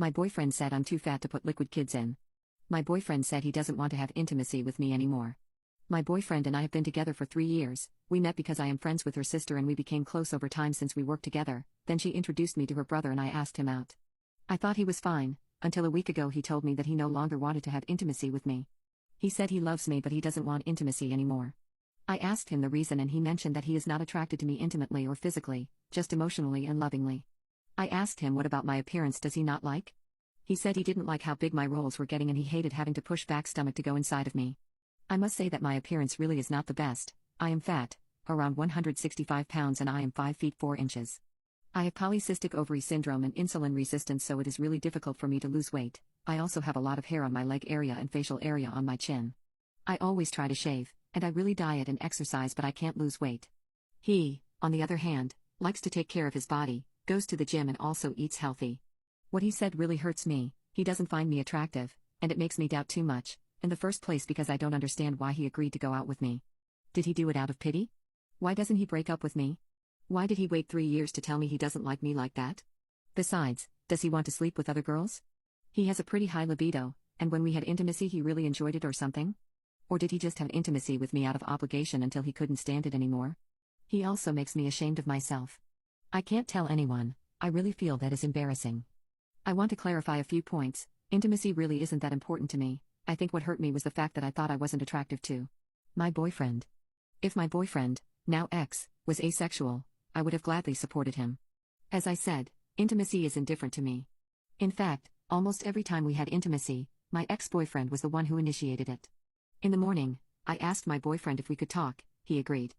My boyfriend said I'm too fat to put liquid kids in. My boyfriend said he doesn't want to have intimacy with me anymore. My boyfriend and I have been together for 3 years. We met because I am friends with her sister and we became close over time since we worked together. Then she introduced me to her brother and I asked him out. I thought he was fine, until a week ago he told me that he no longer wanted to have intimacy with me. He said he loves me but he doesn't want intimacy anymore. I asked him the reason and he mentioned that he is not attracted to me intimately or physically, just emotionally and lovingly. I asked him what about my appearance does he not like? He said he didn't like how big my rolls were getting and he hated having to push back stomach to go inside of me. I must say that my appearance really is not the best. I am fat, around 165 pounds and I am 5 feet 4 inches. I have polycystic ovary syndrome and insulin resistance so it is really difficult for me to lose weight. I also have a lot of hair on my leg area and facial area on my chin. I always try to shave, and I really diet and exercise but I can't lose weight. He, on the other hand, likes to take care of his body, goes to the gym and also eats healthy. What he said really hurts me. He doesn't find me attractive, and it makes me doubt too much. In the first place because I don't understand why he agreed to go out with me. Did he do it out of pity? Why doesn't he break up with me? Why did he wait 3 years to tell me he doesn't like me like that? Besides, does he want to sleep with other girls? He has a pretty high libido, and when we had intimacy he really enjoyed it or something? Or did he just have intimacy with me out of obligation until he couldn't stand it anymore? He also makes me ashamed of myself. I can't tell anyone. I really feel that is embarrassing. I want to clarify a few points. Intimacy really isn't that important to me. I think what hurt me was the fact that I thought I wasn't attractive to my boyfriend. If my boyfriend, now ex, was asexual, I would have gladly supported him. As I said, intimacy is indifferent to me. In fact, almost every time we had intimacy, my ex-boyfriend was the one who initiated it. In the morning, I asked my boyfriend if we could talk, he agreed.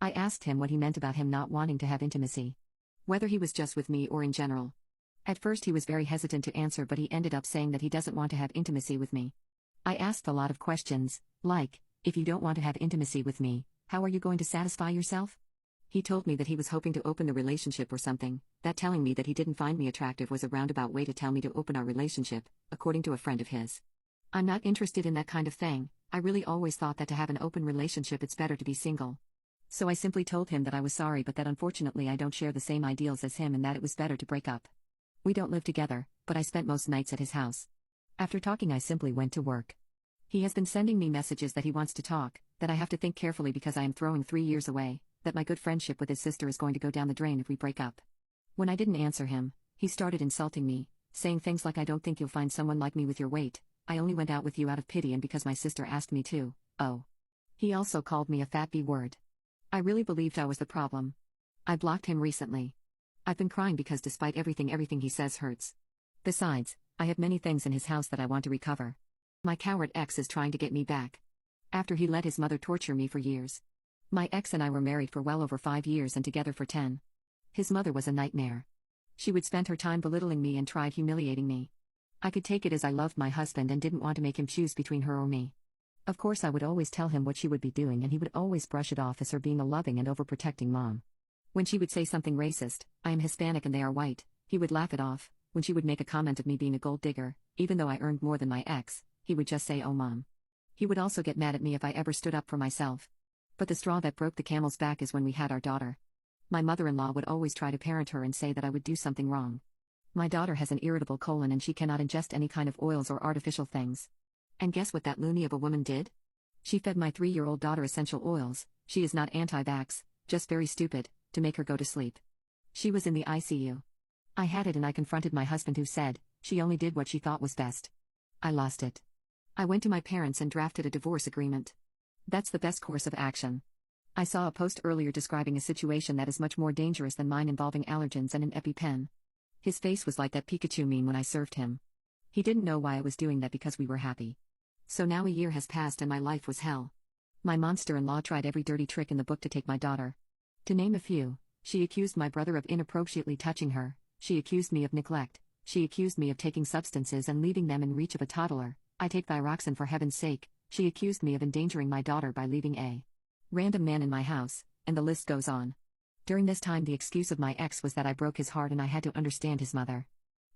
I asked him what he meant about him not wanting to have intimacy. Whether he was just with me or in general. At first he was very hesitant to answer but he ended up saying that he doesn't want to have intimacy with me. I asked a lot of questions, like, if you don't want to have intimacy with me, how are you going to satisfy yourself? He told me that he was hoping to open the relationship or something, that telling me that he didn't find me attractive was a roundabout way to tell me to open our relationship, according to a friend of his. I'm not interested in that kind of thing. I really always thought that to have an open relationship it's better to be single. So I simply told him that I was sorry but that unfortunately I don't share the same ideals as him and that it was better to break up. We don't live together, but I spent most nights at his house. After talking I simply went to work. He has been sending me messages that he wants to talk, that I have to think carefully because I am throwing 3 years away, that my good friendship with his sister is going to go down the drain if we break up. When I didn't answer him, he started insulting me, saying things like I don't think you'll find someone like me with your weight, I only went out with you out of pity and because my sister asked me to, oh. He also called me a fat B-word. I really believed I was the problem. I blocked him recently. I've been crying because despite everything he says hurts. Besides, I have many things in his house that I want to recover. My coward ex is trying to get me back. After he let his mother torture me for years. My ex and I were married for well over 5 years and together for 10. His mother was a nightmare. She would spend her time belittling me and tried humiliating me. I could take it as I loved my husband and didn't want to make him choose between her or me. Of course I would always tell him what she would be doing and he would always brush it off as her being a loving and overprotecting mom. When she would say something racist, I am Hispanic and they are white, he would laugh it off. When she would make a comment of me being a gold digger, even though I earned more than my ex, he would just say oh mom. He would also get mad at me if I ever stood up for myself. But the straw that broke the camel's back is when we had our daughter. My mother-in-law would always try to parent her and say that I would do something wrong. My daughter has an irritable colon and she cannot ingest any kind of oils or artificial things. And guess what that loony of a woman did? She fed my 3-year-old daughter essential oils. She is not anti-vax, just very stupid, to make her go to sleep. She was in the ICU. I had it and I confronted my husband who said, she only did what she thought was best. I lost it. I went to my parents and drafted a divorce agreement. That's the best course of action. I saw a post earlier describing a situation that is much more dangerous than mine involving allergens and an EpiPen. His face was like that Pikachu meme when I served him. He didn't know why I was doing that because we were happy. So now a year has passed and my life was hell. My monster-in-law tried every dirty trick in the book to take my daughter. To name a few, she accused my brother of inappropriately touching her, she accused me of neglect, she accused me of taking substances and leaving them in reach of a toddler, I take thyroxine for heaven's sake, she accused me of endangering my daughter by leaving a random man in my house, and the list goes on. During this time the excuse of my ex was that I broke his heart and I had to understand his mother.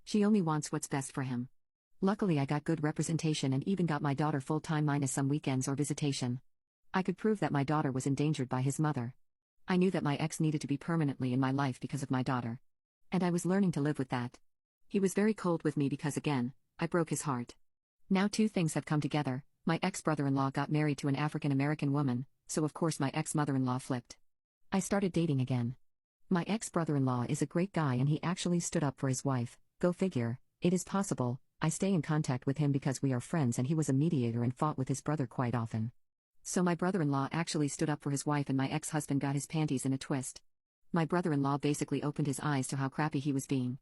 She only wants what's best for him. Luckily I got good representation and even got my daughter full-time minus some weekends or visitation. I could prove that my daughter was endangered by his mother. I knew that my ex needed to be permanently in my life because of my daughter. And I was learning to live with that. He was very cold with me because again, I broke his heart. Now two things have come together. My ex-brother-in-law got married to an African-American woman, so of course my ex-mother-in-law flipped. I started dating again. My ex-brother-in-law is a great guy and he actually stood up for his wife. Go figure, it is possible. I stay in contact with him because we are friends and he was a mediator and fought with his brother quite often. So my brother-in-law actually stood up for his wife and my ex-husband got his panties in a twist. My brother-in-law basically opened his eyes to how crappy he was being.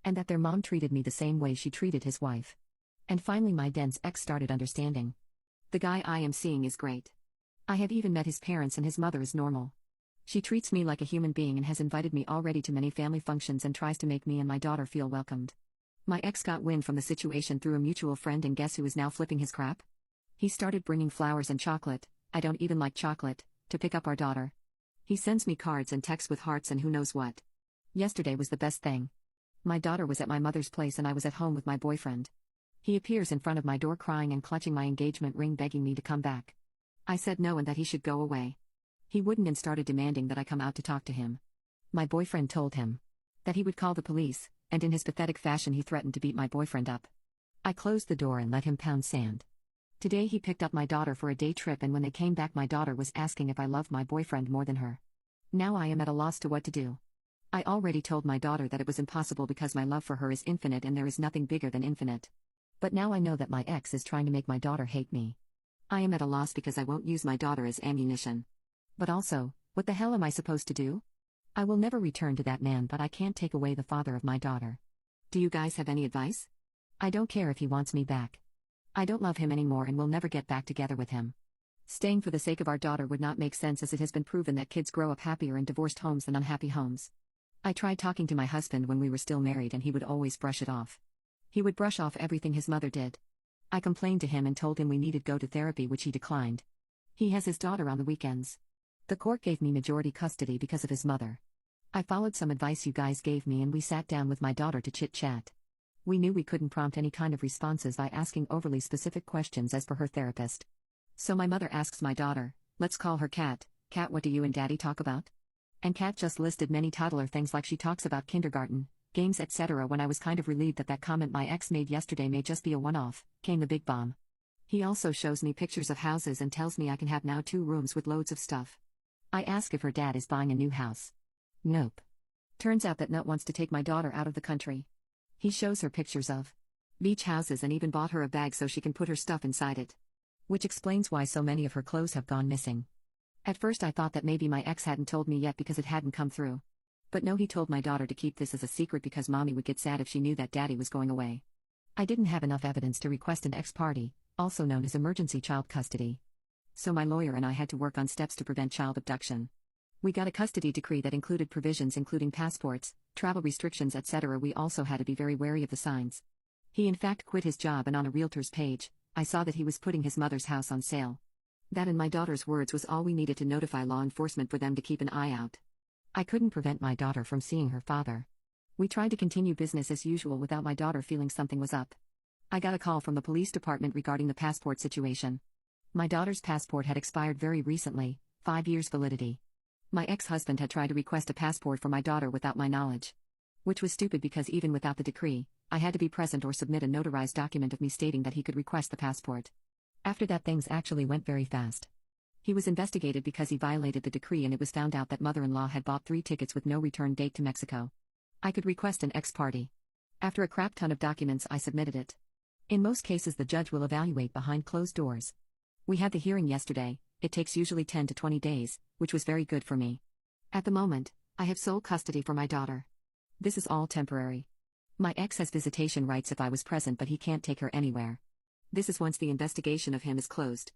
And that their mom treated me the same way she treated his wife. And finally my dense ex started understanding. The guy I am seeing is great. I have even met his parents and his mother is normal. She treats me like a human being and has invited me already to many family functions and tries to make me and my daughter feel welcomed. My ex got wind from the situation through a mutual friend and guess who is now flipping his crap? He started bringing flowers and chocolate, I don't even like chocolate, to pick up our daughter. He sends me cards and texts with hearts and who knows what. Yesterday was the best thing. My daughter was at my mother's place and I was at home with my boyfriend. He appears in front of my door crying and clutching my engagement ring begging me to come back. I said no and that he should go away. He wouldn't and started demanding that I come out to talk to him. My boyfriend told him that he would call the police, and in his pathetic fashion he threatened to beat my boyfriend up. I closed the door and let him pound sand. Today he picked up my daughter for a day trip and when they came back my daughter was asking if I loved my boyfriend more than her. Now I am at a loss to what to do. I already told my daughter that it was impossible because my love for her is infinite and there is nothing bigger than infinite. But now I know that my ex is trying to make my daughter hate me. I am at a loss because I won't use my daughter as ammunition. But also, what the hell am I supposed to do? I will never return to that man but I can't take away the father of my daughter. Do you guys have any advice? I don't care if he wants me back. I don't love him anymore and will never get back together with him. Staying for the sake of our daughter would not make sense as it has been proven that kids grow up happier in divorced homes than unhappy homes. I tried talking to my husband when we were still married and he would always brush it off. He would brush off everything his mother did. I complained to him and told him we needed to go to therapy which he declined. He has his daughter on the weekends. The court gave me majority custody because of his mother. I followed some advice you guys gave me and we sat down with my daughter to chit-chat. We knew we couldn't prompt any kind of responses by asking overly specific questions as per her therapist. So my mother asks my daughter, let's call her Kat, Kat, what do you and daddy talk about? And Kat just listed many toddler things like she talks about kindergarten, games etc. When I was kind of relieved that comment my ex made yesterday may just be a one-off, came the big bomb. He also shows me pictures of houses and tells me I can have now 2 rooms with loads of stuff. I ask if her dad is buying a new house. Nope. Turns out that Nut wants to take my daughter out of the country. He shows her pictures of beach houses and even bought her a bag so she can put her stuff inside it. Which explains why so many of her clothes have gone missing. At first I thought that maybe my ex hadn't told me yet because it hadn't come through. But no, he told my daughter to keep this as a secret because mommy would get sad if she knew that daddy was going away. I didn't have enough evidence to request an ex-parte, also known as emergency child custody. So my lawyer and I had to work on steps to prevent child abduction. We got a custody decree that included provisions including passports, travel restrictions etc. We also had to be very wary of the signs. He in fact quit his job and on a realtor's page, I saw that he was putting his mother's house on sale. That in my daughter's words was all we needed to notify law enforcement for them to keep an eye out. I couldn't prevent my daughter from seeing her father. We tried to continue business as usual without my daughter feeling something was up. I got a call from the police department regarding the passport situation. My daughter's passport had expired very recently, 5 years validity. My ex-husband had tried to request a passport for my daughter without my knowledge. Which was stupid because even without the decree, I had to be present or submit a notarized document of me stating that he could request the passport. After that things actually went very fast. He was investigated because he violated the decree and it was found out that mother-in-law had bought 3 tickets with no return date to Mexico. I could request an ex-parte. After a crap ton of documents I submitted it. In most cases the judge will evaluate behind closed doors. We had the hearing yesterday, it takes usually 10 to 20 days, which was very good for me. At the moment, I have sole custody for my daughter. This is all temporary. My ex has visitation rights if I was present but he can't take her anywhere. This is once the investigation of him is closed.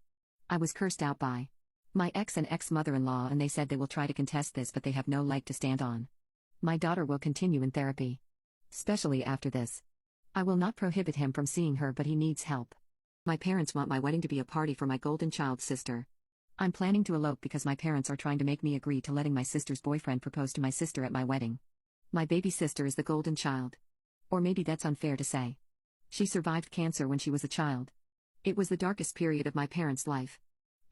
I was cursed out by my ex and ex-mother-in-law and they said they will try to contest this but they have no leg to stand on. My daughter will continue in therapy. Especially after this. I will not prohibit him from seeing her but he needs help. My parents want my wedding to be a party for my golden child's sister. I'm planning to elope because my parents are trying to make me agree to letting my sister's boyfriend propose to my sister at my wedding. My baby sister is the golden child. Or maybe that's unfair to say. She survived cancer when she was a child. It was the darkest period of my parents' life.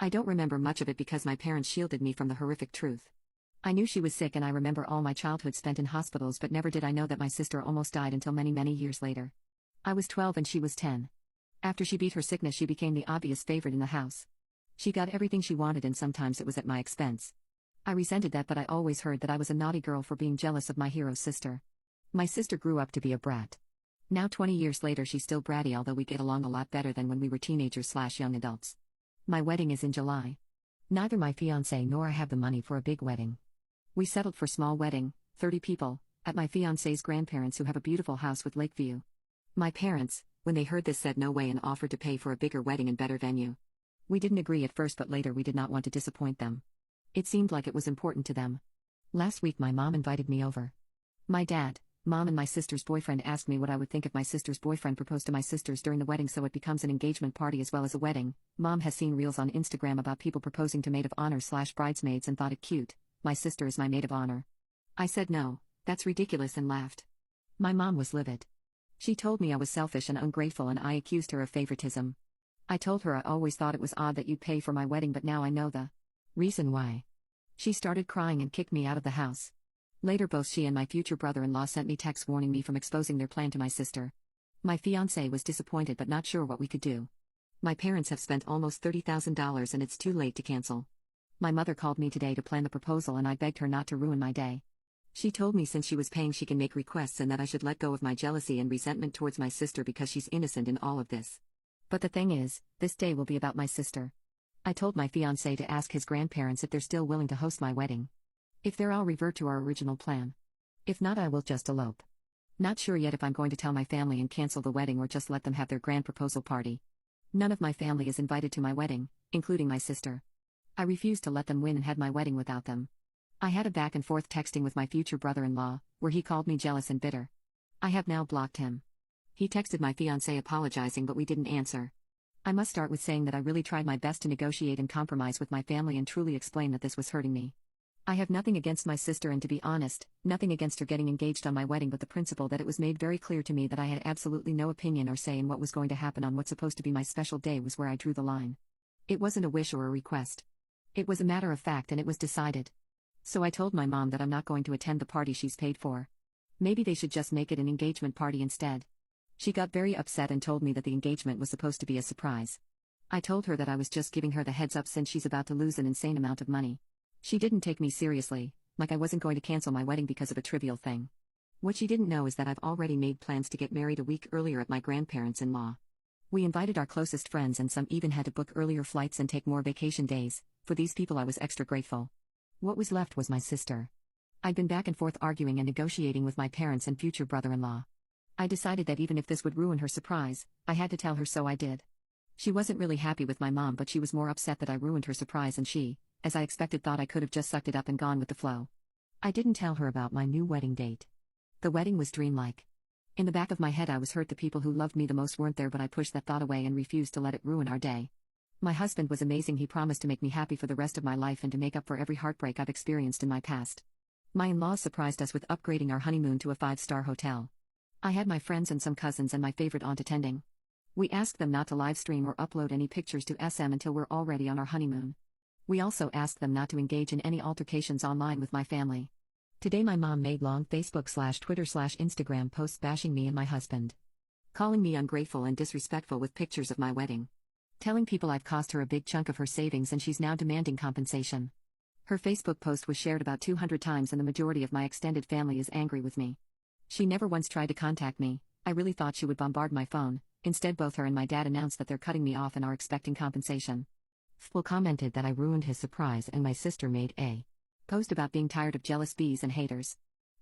I don't remember much of it because my parents shielded me from the horrific truth. I knew she was sick and I remember all my childhood spent in hospitals, but never did I know that my sister almost died until many, many years later. I was 12 and she was 10. After she beat her sickness, she became the obvious favorite in the house. She got everything she wanted and sometimes it was at my expense. I resented that, but I always heard that I was a naughty girl for being jealous of my hero's sister. My sister grew up to be a brat. Now 20 years later she's still bratty, although we get along a lot better than when we were teenagers/young adults. My wedding is in July. Neither my fiancé nor I have the money for a big wedding. We settled for small wedding, 30 people, at my fiancé's grandparents who have a beautiful house with lake view. My parents, when they heard this, said no way and offered to pay for a bigger wedding and better venue. We didn't agree at first, but later we did not want to disappoint them. It seemed like it was important to them. Last week my mom invited me over. My dad, mom and my sister's boyfriend asked me what I would think if my sister's boyfriend proposed to my sisters during the wedding, so it becomes an engagement party as well as a wedding. Mom has seen reels on Instagram about people proposing to maid of honor/bridesmaids and thought it cute. My sister is my maid of honor. I said no, that's ridiculous, and laughed. My mom was livid. She told me I was selfish and ungrateful and I accused her of favoritism. I told her I always thought it was odd that you'd pay for my wedding, but now I know the reason why. She started crying and kicked me out of the house. Later both she and my future brother-in-law sent me texts warning me from exposing their plan to my sister. My fiancé was disappointed but not sure what we could do. My parents have spent almost $30,000 and it's too late to cancel. My mother called me today to plan the proposal and I begged her not to ruin my day. She told me since she was paying she can make requests and that I should let go of my jealousy and resentment towards my sister because she's innocent in all of this. But the thing is, this day will be about my sister. I told my fiancé to ask his grandparents if they're still willing to host my wedding. If they're, I'll revert to our original plan. If not, I will just elope. Not sure yet if I'm going to tell my family and cancel the wedding or just let them have their grand proposal party. None of my family is invited to my wedding, including my sister. I refused to let them win and had my wedding without them. I had a back and forth texting with my future brother-in-law, where he called me jealous and bitter. I have now blocked him. He texted my fiancé apologizing, but we didn't answer. I must start with saying that I really tried my best to negotiate and compromise with my family and truly explain that this was hurting me. I have nothing against my sister and, to be honest, nothing against her getting engaged on my wedding, but the principle that it was made very clear to me that I had absolutely no opinion or say in what was going to happen on what's supposed to be my special day was where I drew the line. It wasn't a wish or a request. It was a matter of fact and it was decided. So I told my mom that I'm not going to attend the party she's paid for. Maybe they should just make it an engagement party instead. She got very upset and told me that the engagement was supposed to be a surprise. I told her that I was just giving her the heads up since she's about to lose an insane amount of money. She didn't take me seriously, like I wasn't going to cancel my wedding because of a trivial thing. What she didn't know is that I've already made plans to get married a week earlier at my grandparents-in-law. We invited our closest friends and some even had to book earlier flights and take more vacation days. For these people I was extra grateful. What was left was my sister. I'd been back and forth arguing and negotiating with my parents and future brother-in-law. I decided that even if this would ruin her surprise, I had to tell her, so I did. She wasn't really happy with my mom, but she was more upset that I ruined her surprise, and she, as I expected, thought I could have just sucked it up and gone with the flow. I didn't tell her about my new wedding date. The wedding was dreamlike. In the back of my head I was hurt the people who loved me the most weren't there, but I pushed that thought away and refused to let it ruin our day. My husband was amazing. He promised to make me happy for the rest of my life and to make up for every heartbreak I've experienced in my past. My in-laws surprised us with upgrading our honeymoon to a 5-star hotel. I had my friends and some cousins and my favorite aunt attending. We asked them not to live stream or upload any pictures to SM until we're already on our honeymoon. We also asked them not to engage in any altercations online with my family. Today my mom made long Facebook/Twitter/Instagram posts bashing me and my husband. Calling me ungrateful and disrespectful with pictures of my wedding. Telling people I've cost her a big chunk of her savings and she's now demanding compensation. Her Facebook post was shared about 200 times and the majority of my extended family is angry with me. She never once tried to contact me. I really thought she would bombard my phone. Instead, both her and my dad announced that they're cutting me off and are expecting compensation. Will commented that I ruined his surprise, and my sister made a post about being tired of jealous bees and haters.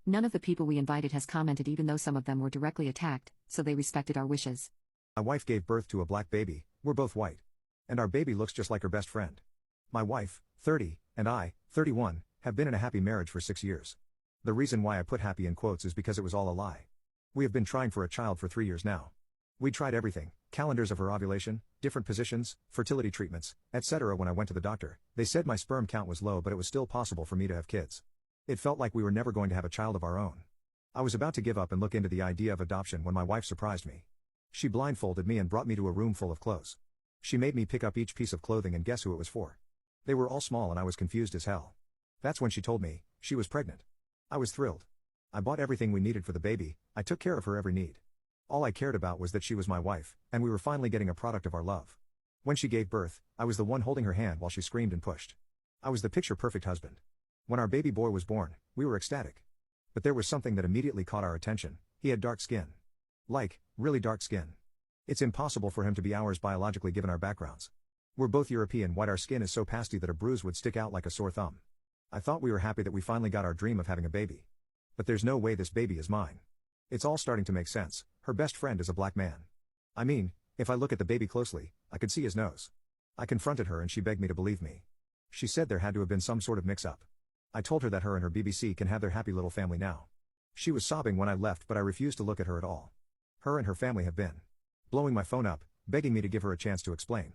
None of the people we invited has commented, even though some of them were directly attacked, so they respected our wishes. My wife gave birth to a black baby. We're both white. And our baby looks just like her best friend. My wife, 30, and I, 31, have been in a happy marriage for 6 years. The reason why I put happy in quotes is because it was all a lie. We have been trying for a child for 3 years now. We tried everything, calendars of her ovulation, different positions, fertility treatments, etc. When I went to the doctor, they said my sperm count was low, but it was still possible for me to have kids. It felt like we were never going to have a child of our own. I was about to give up and look into the idea of adoption when my wife surprised me. She blindfolded me and brought me to a room full of clothes. She made me pick up each piece of clothing and guess who it was for. They were all small and I was confused as hell. That's when she told me, She was pregnant. I was thrilled. I bought everything we needed for the baby, I took care of her every need. All I cared about was that she was my wife, and we were finally getting a product of our love. When she gave birth, I was the one holding her hand while she screamed and pushed. I was the picture-perfect husband. When our baby boy was born, we were ecstatic. But there was something that immediately caught our attention. He had dark skin. Like, really dark skin. It's impossible for him to be ours biologically given our backgrounds. We're both European white, our skin is so pasty that a bruise would stick out like a sore thumb. I thought we were happy that we finally got our dream of having a baby. But there's no way this baby is mine. It's all starting to make sense. Her best friend is a black man. I mean, if I look at the baby closely, I could see his nose. I confronted her and she begged me to believe me. She said there had to have been some sort of mix-up. I told her that her and her BBC can have their happy little family now. She was sobbing when I left, but I refused to look at her at all. Her and her family have been blowing my phone up, begging me to give her a chance to explain.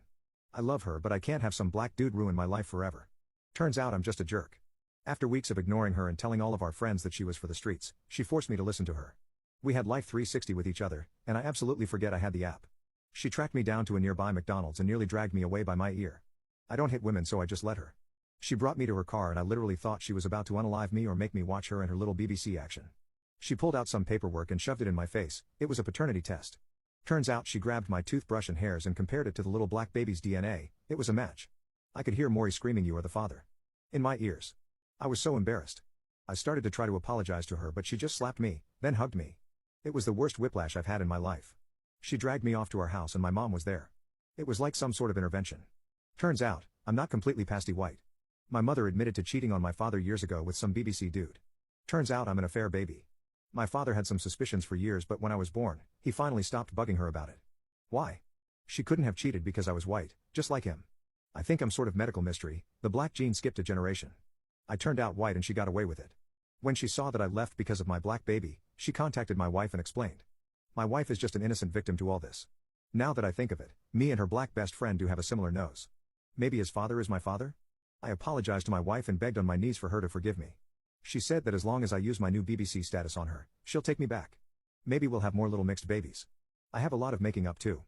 I love her, but I can't have some black dude ruin my life forever. Turns out I'm just a jerk. After weeks of ignoring her and telling all of our friends that she was for the streets, she forced me to listen to her. We had Life 360 with each other, and I absolutely forget I had the app. She tracked me down to a nearby McDonald's and nearly dragged me away by my ear. I don't hit women, so I just let her. She brought me to her car and I literally thought she was about to unalive me or make me watch her and her little BBC action. She pulled out some paperwork and shoved it in my face. It was a paternity test. Turns out she grabbed my toothbrush and hairs and compared it to the little black baby's DNA. It was a match. I could hear Maury screaming, "You are the father," in my ears. I was so embarrassed. I started to try to apologize to her, but she just slapped me, then hugged me. It was the worst whiplash I've had in my life. She dragged me off to our house and my mom was there. It was like some sort of intervention. Turns out, I'm not completely pasty white. My mother admitted to cheating on my father years ago with some BBC dude. Turns out I'm an affair baby. My father had some suspicions for years, but when I was born, he finally stopped bugging her about it. Why? She couldn't have cheated because I was white, just like him. I think I'm sort of medical mystery. The black gene skipped a generation. I turned out white and she got away with it. When she saw that I left because of my black baby, she contacted my wife and explained. My wife is just an innocent victim to all this. Now that I think of it, me and her black best friend do have a similar nose. Maybe his father is my father? I apologized to my wife and begged on my knees for her to forgive me. She said that as long as I use my new BBC status on her, she'll take me back. Maybe we'll have more little mixed babies. I have a lot of making up too.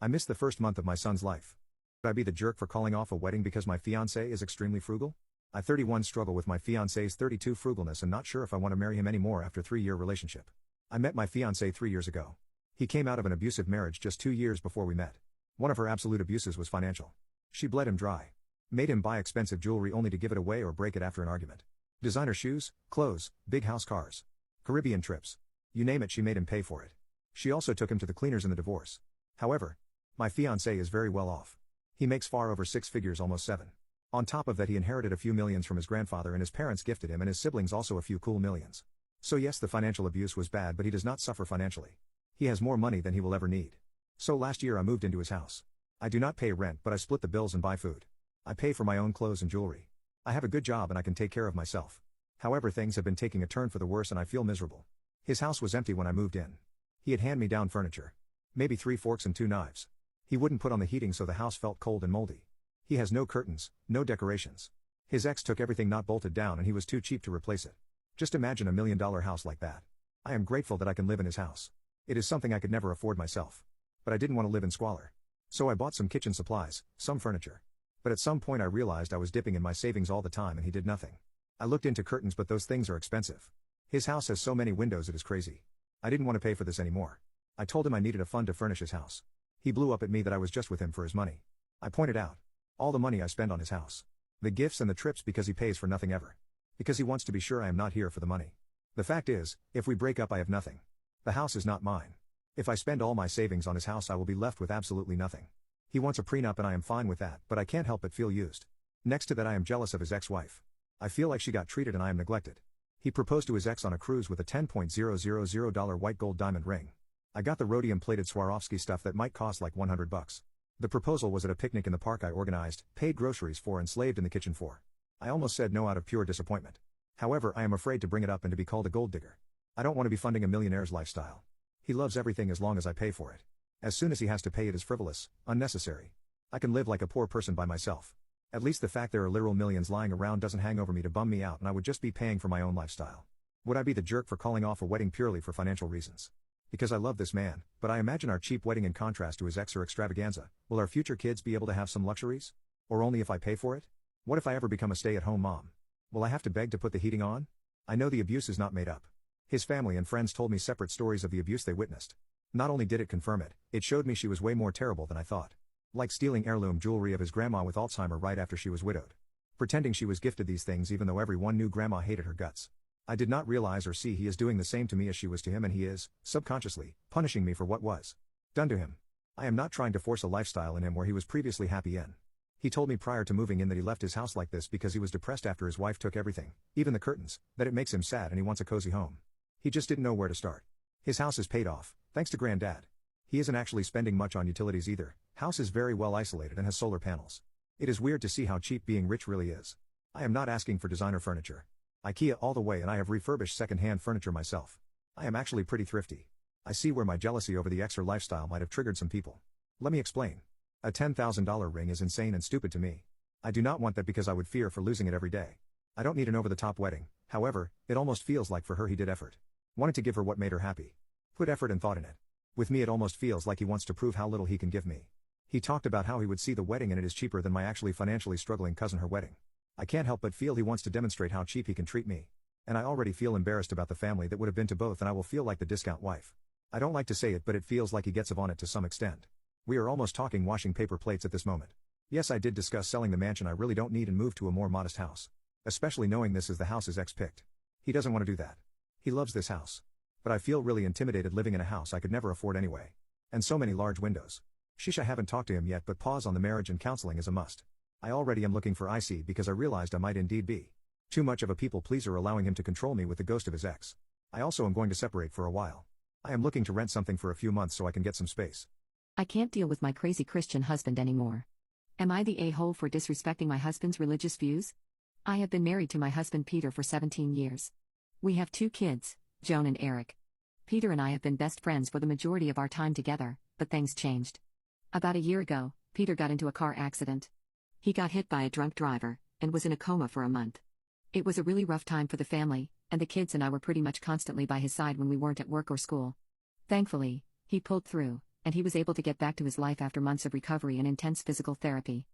I missed the first month of my son's life. Could I be the jerk for calling off a wedding because my fiancé is extremely frugal? I 31 struggle with my fiancé's 32 frugalness and not sure if I want to marry him anymore after 3-year relationship. I met my fiancé 3 years ago. He came out of an abusive marriage just 2 years before we met. One of her absolute abuses was financial. She bled him dry. Made him buy expensive jewelry only to give it away or break it after an argument. Designer shoes, clothes, big house cars. Caribbean trips. You name it, she made him pay for it. She also took him to the cleaners in the divorce. However, my fiancé is very well off. He makes far over 6 figures, almost 7. On top of that, he inherited a few millions from his grandfather and his parents gifted him and his siblings also a few cool millions. So yes, the financial abuse was bad, but he does not suffer financially. He has more money than he will ever need. So last year I moved into his house. I do not pay rent, but I split the bills and buy food. I pay for my own clothes and jewelry. I have a good job and I can take care of myself. However, things have been taking a turn for the worse and I feel miserable. His house was empty when I moved in. He had hand-me-down furniture. Maybe 3 forks and 2 knives. He wouldn't put on the heating so the house felt cold and moldy. He has no curtains, no decorations. His ex took everything not bolted down and he was too cheap to replace it. Just imagine $1 million house like that. I am grateful that I can live in his house. It is something I could never afford myself. But I didn't want to live in squalor. So I bought some kitchen supplies, some furniture. But at some point I realized I was dipping in my savings all the time and he did nothing. I looked into curtains, but those things are expensive. His house has so many windows it is crazy. I didn't want to pay for this anymore. I told him I needed a fund to furnish his house. He blew up at me that I was just with him for his money. I pointed out all the money I spend on his house. The gifts and the trips because he pays for nothing ever. Because he wants to be sure I am not here for the money. The fact is, if we break up I have nothing. The house is not mine. If I spend all my savings on his house I will be left with absolutely nothing. He wants a prenup and I am fine with that, but I can't help but feel used. Next to that, I am jealous of his ex-wife. I feel like she got treated and I am neglected. He proposed to his ex on a cruise with a $10,000 white gold diamond ring. I got the rhodium-plated Swarovski stuff that might cost like $100. The proposal was at a picnic in the park I organized, paid groceries for and slaved in the kitchen for. I almost said no out of pure disappointment. However, I am afraid to bring it up and to be called a gold digger. I don't want to be funding a millionaire's lifestyle. He loves everything as long as I pay for it. As soon as he has to pay, it is frivolous, unnecessary. I can live like a poor person by myself. At least the fact there are literal millions lying around doesn't hang over me to bum me out, and I would just be paying for my own lifestyle. Would I be the jerk for calling off a wedding purely for financial reasons? Because I love this man, but I imagine our cheap wedding in contrast to his ex or extravaganza. Will our future kids be able to have some luxuries? Or only if I pay for it? What if I ever become a stay-at-home mom? Will I have to beg to put the heating on? I know the abuse is not made up. His family and friends told me separate stories of the abuse they witnessed. Not only did it confirm it, it showed me she was way more terrible than I thought. Like stealing heirloom jewelry of his grandma with Alzheimer right after she was widowed. Pretending she was gifted these things even though everyone knew grandma hated her guts. I did not realize or see he is doing the same to me as she was to him, and he is, subconsciously, punishing me for what was done to him. I am not trying to force a lifestyle in him where he was previously happy in. He told me prior to moving in that he left his house like this because he was depressed after his wife took everything, even the curtains, that it makes him sad and he wants a cozy home. He just didn't know where to start. His house is paid off, thanks to Granddad. He isn't actually spending much on utilities either. House is very well isolated and has solar panels. It is weird to see how cheap being rich really is. I am not asking for designer furniture. IKEA all the way, and I have refurbished second-hand furniture myself. I am actually pretty thrifty. I see where my jealousy over the extra lifestyle might have triggered some people. Let me explain. A $10,000 ring is insane and stupid to me. I do not want that because I would fear for losing it every day. I don't need an over-the-top wedding, however, it almost feels like for her he did effort. Wanted to give her what made her happy. Put effort and thought in it. With me it almost feels like he wants to prove how little he can give me. He talked about how he would see the wedding and it is cheaper than my actually financially struggling cousin her wedding. I can't help but feel he wants to demonstrate how cheap he can treat me. And I already feel embarrassed about the family that would have been to both, and I will feel like the discount wife. I don't like to say it, but it feels like he gets on it to some extent. We are almost talking washing paper plates at this moment. Yes, I did discuss selling the mansion I really don't need and move to a more modest house. Especially knowing this is the house his ex picked. He doesn't want to do that. He loves this house. But I feel really intimidated living in a house I could never afford anyway. And so many large windows. Sheesh, I haven't talked to him yet, but pause on the marriage and counseling is a must. I already am looking for IC because I realized I might indeed be too much of a people pleaser, allowing him to control me with the ghost of his ex. I also am going to separate for a while. I am looking to rent something for a few months so I can get some space. I can't deal with my crazy Christian husband anymore. Am I the a-hole for disrespecting my husband's religious views? I have been married to my husband Peter for 17 years. We have 2 kids, Joan and Eric. Peter and I have been best friends for the majority of our time together, but things changed. About a year ago, Peter got into a car accident. He got hit by a drunk driver, and was in a coma for a month. It was a really rough time for the family, and the kids and I were pretty much constantly by his side when we weren't at work or school. Thankfully, he pulled through, and he was able to get back to his life after months of recovery and intense physical therapy.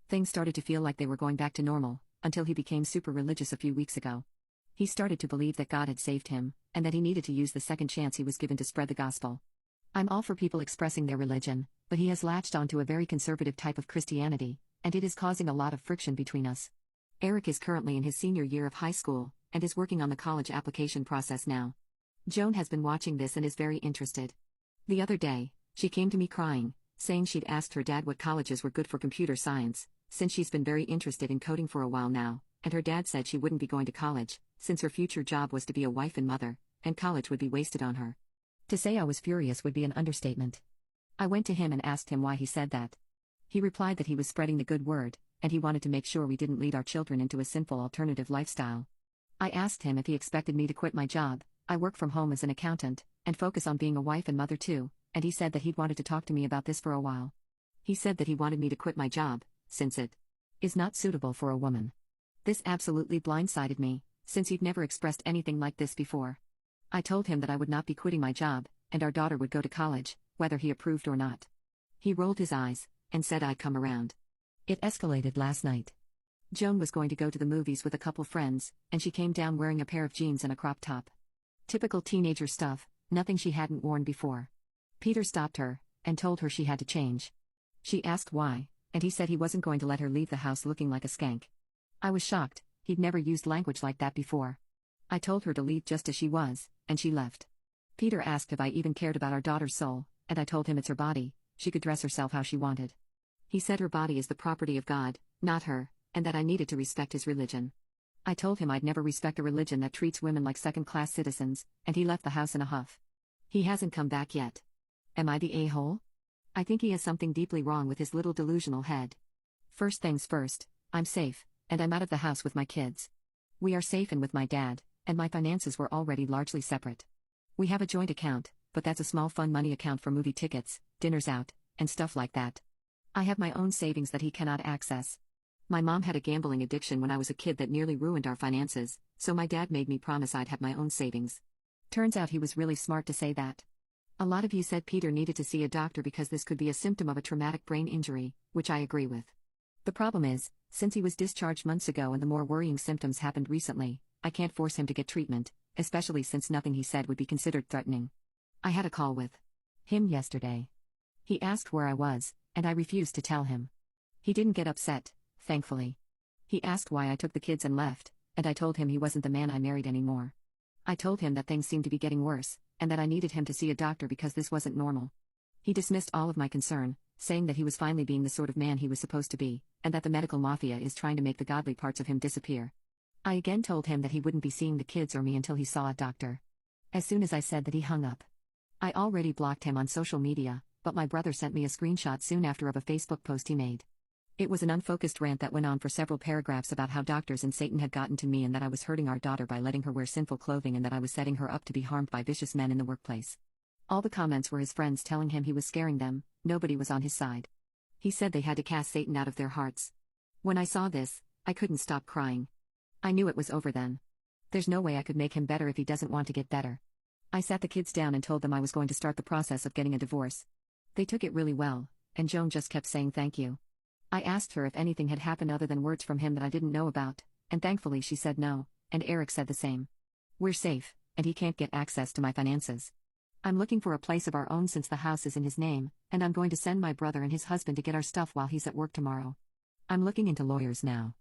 Things started to feel like they were going back to normal, until he became super religious a few weeks ago. He started to believe that God had saved him, and that he needed to use the second chance he was given to spread the gospel. I'm all for people expressing their religion, but he has latched onto a very conservative type of Christianity, and it is causing a lot of friction between us. Eric is currently in his senior year of high school, and is working on the college application process now. Joan has been watching this and is very interested. The other day, she came to me crying, saying she'd asked her dad what colleges were good for computer science, since she's been very interested in coding for a while now, and her dad said she wouldn't be going to college, since her future job was to be a wife and mother, and college would be wasted on her. To say I was furious would be an understatement. I went to him and asked him why he said that. He replied that he was spreading the good word, and he wanted to make sure we didn't lead our children into a sinful alternative lifestyle. I asked him if he expected me to quit my job. I work from home as an accountant, and focus on being a wife and mother too, and he said that he'd wanted to talk to me about this for a while. He said that he wanted me to quit my job, since it is not suitable for a woman. This absolutely blindsided me, since he'd never expressed anything like this before. I told him that I would not be quitting my job, and our daughter would go to college, whether he approved or not. He rolled his eyes, and said I'd come around. It escalated last night. Joan was going to go to the movies with a couple friends, and she came down wearing a pair of jeans and a crop top. Typical teenager stuff, nothing she hadn't worn before. Peter stopped her, and told her she had to change. She asked why, and he said he wasn't going to let her leave the house looking like a skank. I was shocked, he'd never used language like that before. I told her to leave just as she was, and she left. Peter asked if I even cared about our daughter's soul, and I told him it's her body, she could dress herself how she wanted. He said her body is the property of God, not her, and that I needed to respect his religion. I told him I'd never respect a religion that treats women like second-class citizens, and he left the house in a huff. He hasn't come back yet. Am I the a-hole? I think he has something deeply wrong with his little delusional head. First things first, I'm safe, and I'm out of the house with my kids. We are safe and with my dad, and my finances were already largely separate. We have a joint account, but that's a small fun money account for movie tickets, dinners out, and stuff like that. I have my own savings that he cannot access. My mom had a gambling addiction when I was a kid that nearly ruined our finances, so my dad made me promise I'd have my own savings. Turns out he was really smart to say that. A lot of you said Peter needed to see a doctor because this could be a symptom of a traumatic brain injury, which I agree with. The problem is, since he was discharged months ago and the more worrying symptoms happened recently, I can't force him to get treatment, especially since nothing he said would be considered threatening. I had a call with him yesterday. He asked where I was, and I refused to tell him. He didn't get upset, thankfully. He asked why I took the kids and left, and I told him he wasn't the man I married anymore. I told him that things seemed to be getting worse, and that I needed him to see a doctor because this wasn't normal. He dismissed all of my concern, saying that he was finally being the sort of man he was supposed to be, and that the medical mafia is trying to make the godly parts of him disappear. I again told him that he wouldn't be seeing the kids or me until he saw a doctor. As soon as I said that, he hung up. I already blocked him on social media, but my brother sent me a screenshot soon after of a Facebook post he made. It was an unfocused rant that went on for several paragraphs about how doctors and Satan had gotten to me and that I was hurting our daughter by letting her wear sinful clothing and that I was setting her up to be harmed by vicious men in the workplace. All the comments were his friends telling him he was scaring them, nobody was on his side. He said they had to cast Satan out of their hearts. When I saw this, I couldn't stop crying. I knew it was over then. There's no way I could make him better if he doesn't want to get better. I sat the kids down and told them I was going to start the process of getting a divorce. They took it really well, and Joan just kept saying thank you. I asked her if anything had happened other than words from him that I didn't know about, and thankfully she said no, and Eric said the same. We're safe, and he can't get access to my finances. I'm looking for a place of our own since the house is in his name, and I'm going to send my brother and his husband to get our stuff while he's at work tomorrow. I'm looking into lawyers now.